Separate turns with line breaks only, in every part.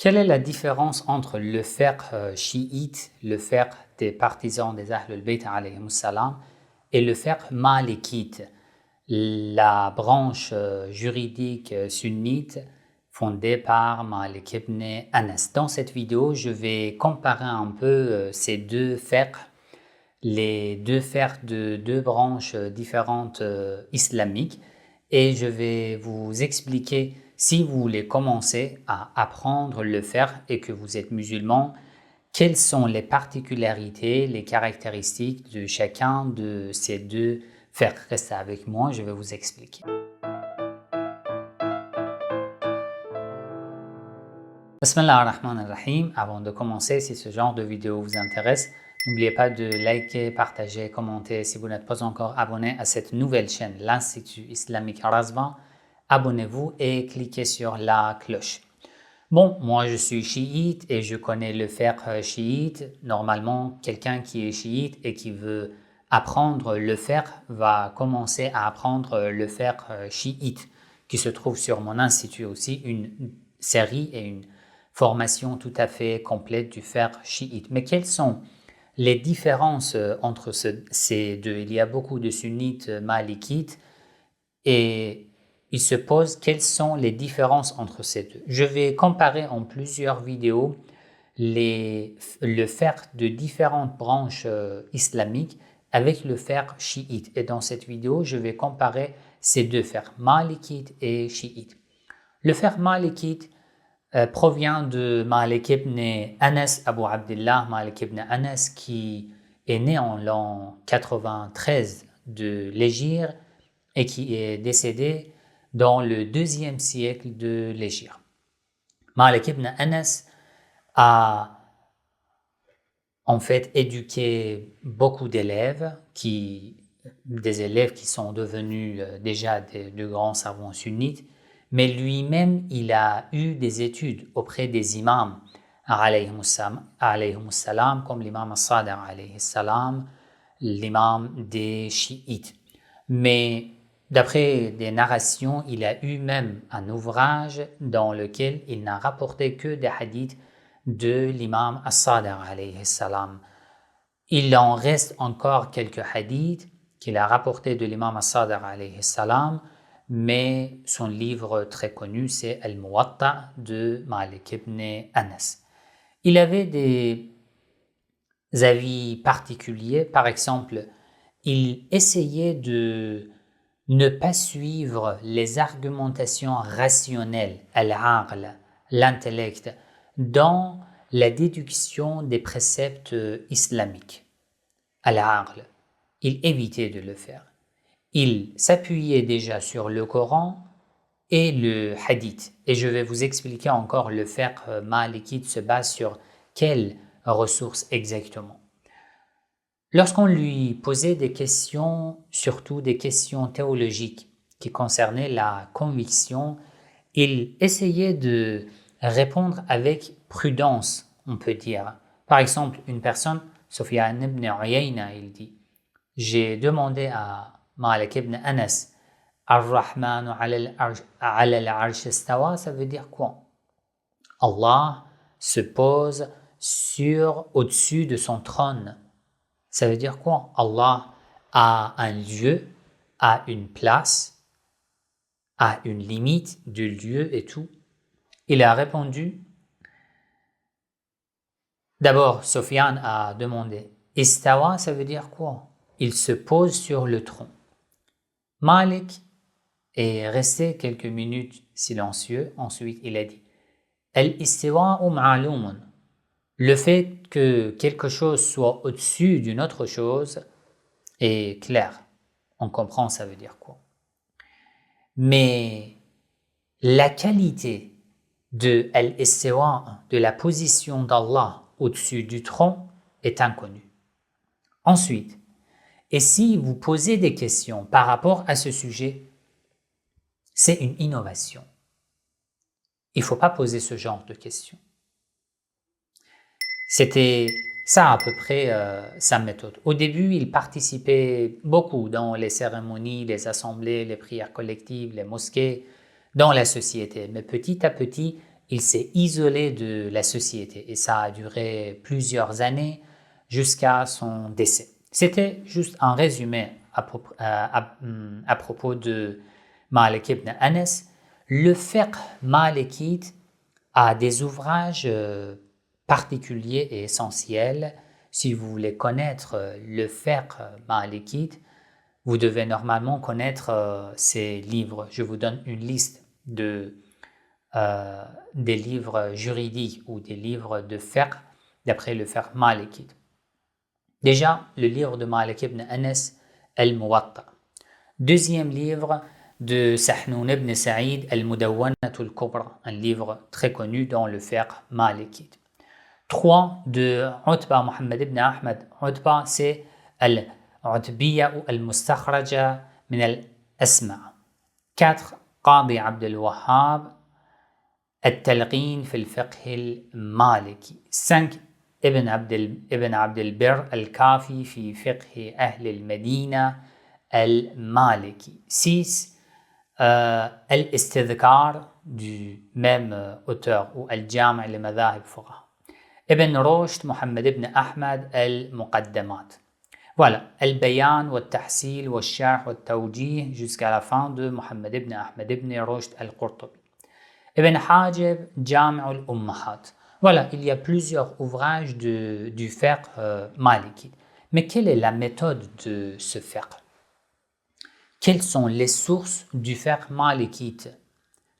Quelle est la différence entre le fiqh chiite, le fiqh des partisans des Ahl al-Bayt alayhimus salam, et le fiqh malikite, la branche juridique sunnite fondée par Malik ibn Anas? Dans cette vidéo, je vais comparer un peu ces deux fiqh, les deux fiqh de deux branches différentes islamiques, et je vais vous expliquer, si vous voulez commencer à apprendre le fiqh et que vous êtes musulman, quelles sont les particularités, les caractéristiques de chacun de ces deux fiqh. Restez avec moi, je vais vous expliquer. Bismillah ar-Rahman ar-Rahim. Avant de commencer, si ce genre de vidéo vous intéresse, n'oubliez pas de liker, partager, commenter. Si vous n'êtes pas encore abonné à cette nouvelle chaîne, l'Institut Islamique Razvan, abonnez-vous et cliquez sur la cloche. Bon, moi je suis chiite et je connais le fiqh chiite. Normalement, quelqu'un qui est chiite et qui veut apprendre le fiqh va commencer à apprendre le fiqh chiite, qui se trouve sur mon institut aussi, une série et une formation tout à fait complète du fiqh chiite. Mais quelles sont les différences entre ces deux? Il y a beaucoup de sunnites malikites et il se pose quelles sont les différences entre ces deux. Je vais comparer en plusieurs vidéos le fiqh de différentes branches islamiques avec le fiqh chiite. Et dans cette vidéo, je vais comparer ces deux fiqh, malikite et chiite. Le fiqh malikite provient de Malik ibn Anas, Abu Abdullah Malik ibn Anas, qui est né en l'an 93 de l'Hégire et qui est décédé dans le 2e siècle de l'Hégire. Malik ibn Anas a en fait éduqué beaucoup d'élèves, des élèves qui sont devenus déjà de grands savants sunnites, mais lui-même il a eu des études auprès des imams alayhimus salam, comme l'imam as-Sadiq alayhi salam, l'imam des chiites. Mais d'après des narrations, il a eu même un ouvrage dans lequel il n'a rapporté que des hadiths de l'imam as-Sadiq alayhi salam. Il en reste encore quelques hadiths qu'il a rapportés de l'imam as-Sadiq alayhi salam, mais son livre très connu, c'est Al-Muwatta de Malik ibn Anas. Il avait des avis particuliers. Par exemple, il essayait de ne pas suivre les argumentations rationnelles, al-aql, l'intellect, dans la déduction des préceptes islamiques. Al-aql, il évitait de le faire. Il s'appuyait déjà sur le Coran et le hadith. Et je vais vous expliquer encore le fiqh malikite se base sur quelles ressources exactement. Lorsqu'on lui posait des questions, surtout des questions théologiques qui concernaient la conviction, il essayait de répondre avec prudence, on peut dire. Par exemple, une personne, Sufyan ibn Uyayna, il dit « J'ai demandé à Malik ibn Anas, Ar-Rahmanu ala al-arsh istawa » ça veut dire quoi? Allah se pose au-dessus de son trône. Ça veut dire quoi? Allah a un lieu, a une place, a une limite du lieu et tout. Il a répondu. D'abord, Sufyan a demandé Istawa, ça veut dire quoi? Il se pose sur le tronc. Malik est resté quelques minutes silencieux. Ensuite, il a dit Al-istiwa'u ma'lumun. Le fait que quelque chose soit au-dessus d'une autre chose est clair. On comprend ça veut dire quoi. Mais la qualité de al-istiwa, de la position d'Allah au-dessus du tronc, est inconnue. Ensuite, et si vous posez des questions par rapport à ce sujet, c'est une innovation. Il ne faut pas poser ce genre de questions. C'était ça à peu près sa méthode. Au début, il participait beaucoup dans les cérémonies, les assemblées, les prières collectives, les mosquées, dans la société. Mais petit à petit, il s'est isolé de la société et ça a duré plusieurs années jusqu'à son décès. C'était juste un résumé à propos de Malik ibn Anas. Le fiqh malikite a des ouvrages particuliers et essentiels. Si vous voulez connaître le fiqh malikite, vous devez normalement connaître ces livres. Je vous donne une liste des livres juridiques ou des livres de fiqh d'après le fiqh malikite. Déjà, le livre de Malik ibn Anas, Al-Muwatta. Deuxième livre de Sahnoun ibn Sa'id, Al-Mudawwanatul Kubra, un livre très connu dans le fiqh malikite. 3 de Utba Muhammad ibn Ahmad. Utba, c'est Al-Utbiyya ou Al-Mustakhraja min Al-Asma'. 4 Qadi Abdul Wahhab, Al-Talqin fi al-Fiqh al-Maliki. 5 ابن عبد البر الكافي في فقه أهل المدينة المالكي. 6 الاستذكار du même auteur ou الجامع لمذاهب فقهاء. ابن رشد محمد بن أحمد المقدمات. Voilà, البيان والتحصيل والشرح والتوجيه jusqu'à la fin de محمد بن أحمد بن رشد القرطبي. ابن حاجب جامع الأمهات. Voilà, il y a plusieurs ouvrages du fiqh malikite. Mais quelle est la méthode de ce fiqh? Quelles sont les sources du fiqh malikite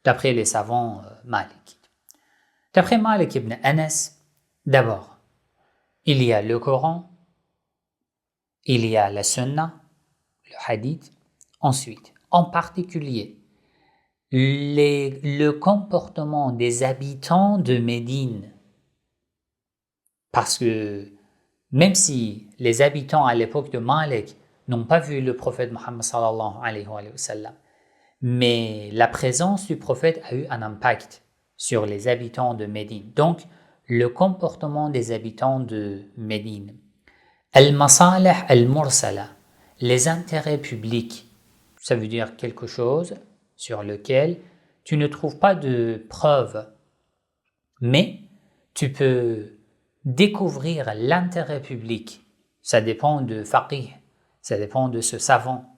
d'après les savants malikites? D'après Malik ibn Anas, d'abord, il y a le Coran, il y a la Sunna, le Hadith. Ensuite, en particulier, le comportement des habitants de Médine. Parce que même si les habitants à l'époque de Malik n'ont pas vu le prophète Muhammad sallallahu alayhi wa sallam, mais la présence du prophète a eu un impact sur les habitants de Médine. Donc, le comportement des habitants de Médine. Al-masalih al-mursala, les intérêts publics, ça veut dire quelque chose sur lequel tu ne trouves pas de preuves, mais tu peux découvrir l'intérêt public. Ça dépend de faqih, ça dépend de ce savant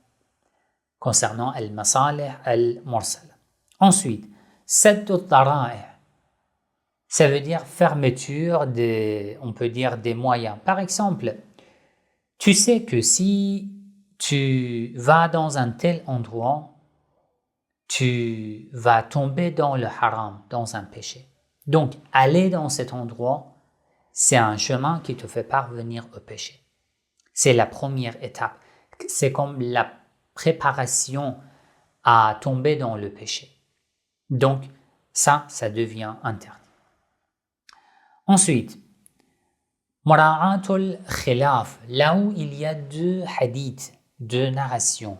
concernant al-masalih al-mursala. Ensuite, sadd al-dara'i', ça veut dire fermeture on peut dire des moyens. Par exemple, tu sais que si tu vas dans un tel endroit, tu vas tomber dans le haram, dans un péché. Donc, aller dans cet endroit, c'est un chemin qui te fait parvenir au péché. C'est la première étape. C'est comme la préparation à tomber dans le péché. Donc, ça devient interdit. Ensuite, Mura'atul khilaf, là où il y a deux hadiths, deux narrations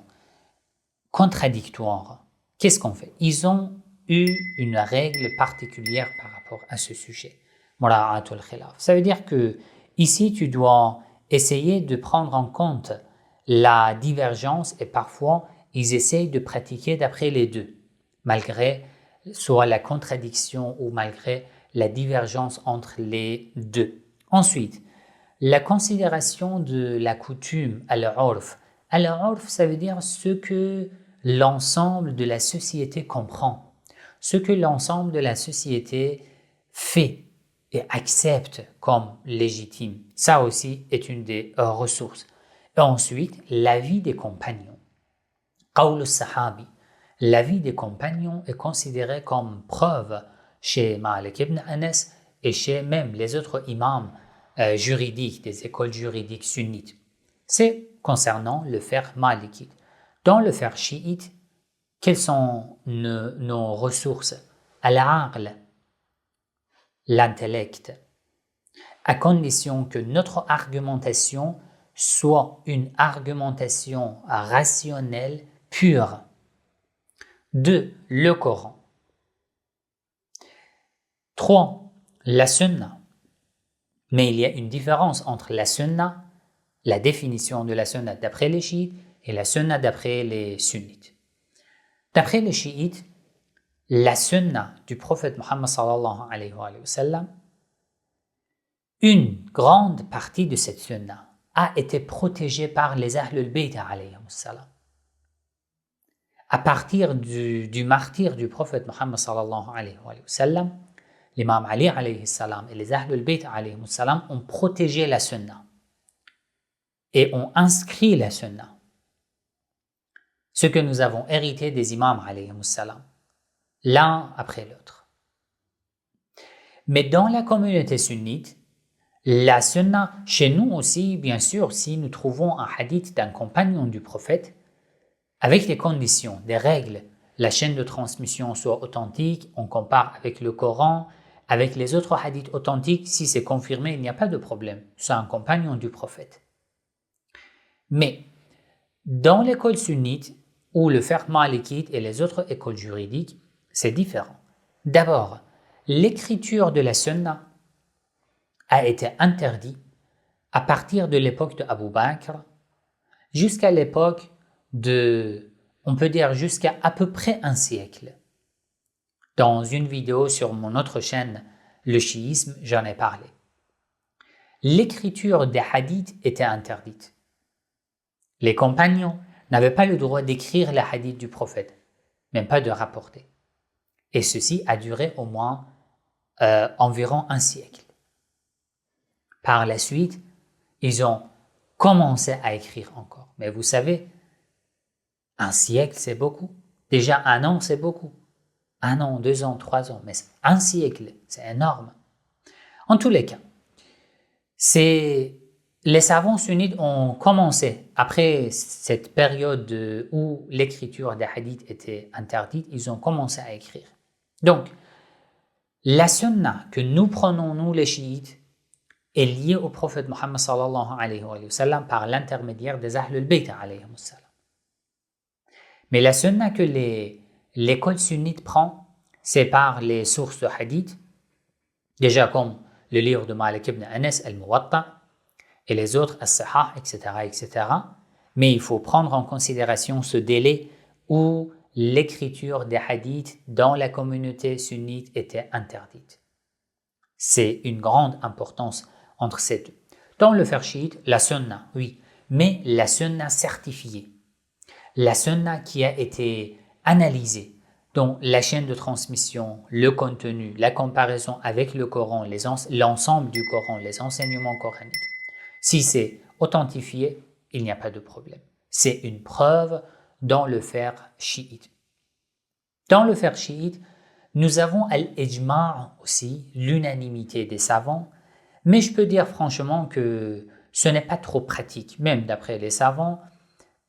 contradictoires. Qu'est-ce qu'on fait? Ils ont eu une règle particulière par rapport à ce sujet. Mura'atul khilaf. Ça veut dire que ici, tu dois essayer de prendre en compte la divergence et parfois, ils essayent de pratiquer d'après les deux, malgré soit la contradiction ou malgré la divergence entre les deux. Ensuite, la considération de la coutume, al-urf. Al-urf, ça veut dire ce que l'ensemble de la société comprend, ce que l'ensemble de la société fait et accepte comme légitime. Ça aussi est une des ressources. Et ensuite, l'avis des compagnons. Qawl al-sahabi. L'avis des compagnons est considéré comme preuve chez Malik ibn Anas et chez même les autres imams juridiques, des écoles juridiques sunnites. C'est concernant le fiqh malikite. Dans le fiqh chiite, quelles sont nos ressources? Al-aql, l'intellect, à condition que notre argumentation soit une argumentation rationnelle, pure. 2. Le Coran. 3. La Sunna. Mais il y a une différence entre la Sunna, la définition de la Sunna d'après les chiites, et la Sunna d'après les sunnites. D'après les chiites, la sunna du prophète Mohammed sallallahu alayhi wa sallam, une grande partie de cette sunna a été protégée par les Ahlul Bayt alayhi salam. À partir du martyr du prophète Mohammed sallallahu alayhi wa sallam, l'imam Ali alayhi salam et les Ahlul Bayt alayhi salam ont protégé la sunna et ont inscrit la sunna, ce que nous avons hérité des imams alayhi salam, l'un après l'autre. Mais dans la communauté sunnite, la sunna, chez nous aussi, bien sûr, si nous trouvons un hadith d'un compagnon du prophète, avec des conditions, des règles, la chaîne de transmission soit authentique, on compare avec le Coran, avec les autres hadiths authentiques, si c'est confirmé, il n'y a pas de problème, c'est un compagnon du prophète. Mais dans l'école sunnite, ou le fiqh malikite et les autres écoles juridiques, c'est différent. D'abord, l'écriture de la sunna a été interdite à partir de l'époque de Abu Bakr jusqu'à l'époque on peut dire jusqu'à à peu près un siècle. Dans une vidéo sur mon autre chaîne, le chiisme, j'en ai parlé. L'écriture des hadiths était interdite. Les compagnons n'avaient pas le droit d'écrire les hadiths du prophète, même pas de rapporter. Et ceci a duré au moins environ un siècle. Par la suite, ils ont commencé à écrire encore. Mais vous savez, un siècle, c'est beaucoup. Déjà, un an, c'est beaucoup. 1 an, 2 ans, 3 ans. Mais un siècle, c'est énorme. En tous les cas, les savants sunnites ont commencé, après cette période où l'écriture des hadiths était interdite, ils ont commencé à écrire. Donc, la sunna que nous prenons, nous les chiites, est liée au prophète Mohammed sallallahu alayhi wa sallam par l'intermédiaire des Ahlul Bayt alayhi wa sallam. Mais la sunna que l'école sunnite prend, c'est par les sources de hadith, déjà comme le livre de Malik ibn Anas al-Muwatta et les autres as-Sahih, etc., etc. Mais il faut prendre en considération ce délai où l'écriture des hadiths dans la communauté sunnite était interdite. C'est une grande importance entre ces deux. Dans le fiqh chiite, la sunna, oui, mais la sunna certifiée. La sunna qui a été analysée, dont la chaîne de transmission, le contenu, la comparaison avec le Coran, l'ensemble du Coran, les enseignements coraniques. Si c'est authentifié, il n'y a pas de problème. C'est une preuve dans le fiqh chiite. Dans le fiqh chiite, nous avons al-ijma' aussi, l'unanimité des savants, mais je peux dire franchement que ce n'est pas trop pratique, même d'après les savants.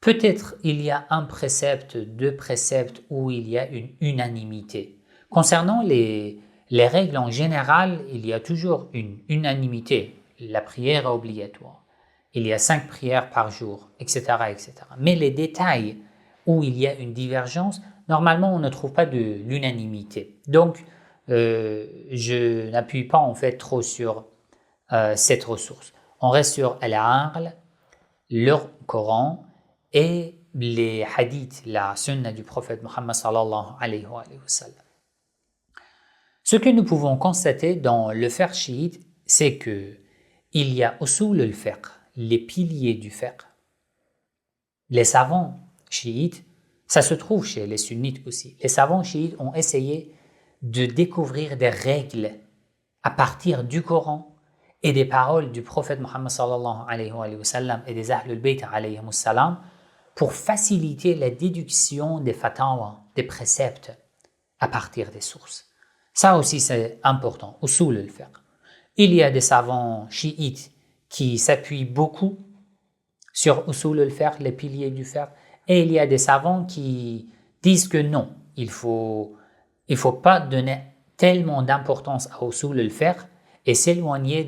Peut-être il y a un précepte, 2 préceptes où il y a une unanimité. Concernant les règles en général, il y a toujours une unanimité. La prière est obligatoire. Il y a 5 prières par jour, etc., etc. Mais les détails où il y a une divergence, normalement on ne trouve pas de l'unanimité. Donc, je n'appuie pas en fait trop sur cette ressource. On reste sur al-aql, le Coran et les hadiths, la sunna du prophète Mohammed sallallahu alayhi wa sallam. Ce que nous pouvons constater dans le fiqh chiite, c'est que il y a usul al-fiqh, les piliers du fiqh. Les savants chiites, ça se trouve chez les sunnites aussi. Les savants chiites ont essayé de découvrir des règles à partir du Coran et des paroles du prophète Mohammed sallallahu alayhi wa sallam et des Ahlul Bayt alayhi wa sallam pour faciliter la déduction des fatawa, des préceptes à partir des sources. Ça aussi c'est important, usul al-fiqh. Il y a des savants chiites qui s'appuient beaucoup sur usul al-fiqh, les piliers du fiqh, et il y a des savants qui disent que non, il faut pas donner tellement d'importance à usul al-fiqh et s'éloigner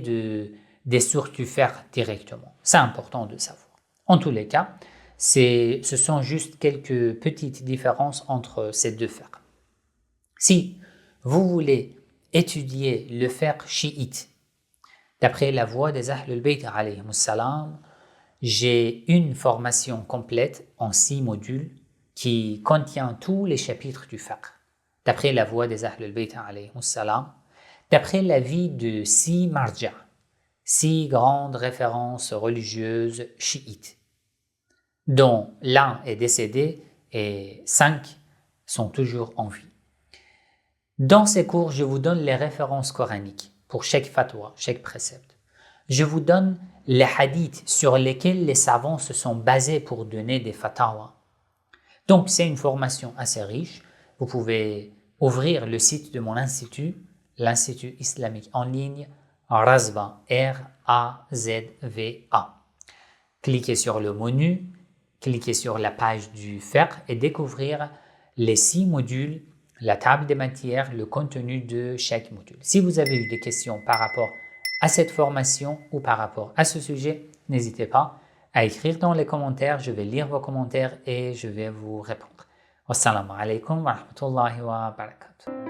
des sources du fiqh directement. C'est important de savoir. En tous les cas, ce sont juste quelques petites différences entre ces deux fiqh. Si vous voulez étudier le fiqh chiite d'après la voie des Ahlul Bayt alayhi salam, j'ai une formation complète en 6 modules qui contient tous les chapitres du fiqh. d'après la voix des Ahlul Bayt alayhi salam, d'après l'avis de 6 marja', 6 grandes références religieuses chiites, dont l'un est décédé et 5 sont toujours en vie. Dans ces cours, je vous donne les références coraniques pour chaque fatwa, chaque précepte. Je vous donne les hadiths sur lesquels les savants se sont basés pour donner des fatwas. Donc, c'est une formation assez riche. Vous pouvez ouvrir le site de mon institut, l'Institut islamique en ligne, Razva, R-A-Z-V-A. Cliquez sur le menu, cliquez sur la page du fiqh et découvrir les 6 modules, la table des matières, le contenu de chaque module. Si vous avez eu des questions par rapport à cette formation ou par rapport à ce sujet, n'hésitez pas à écrire dans les commentaires. Je vais lire vos commentaires et je vais vous répondre. Wassalamu alaikum wa rahmatullahi wa barakatuh.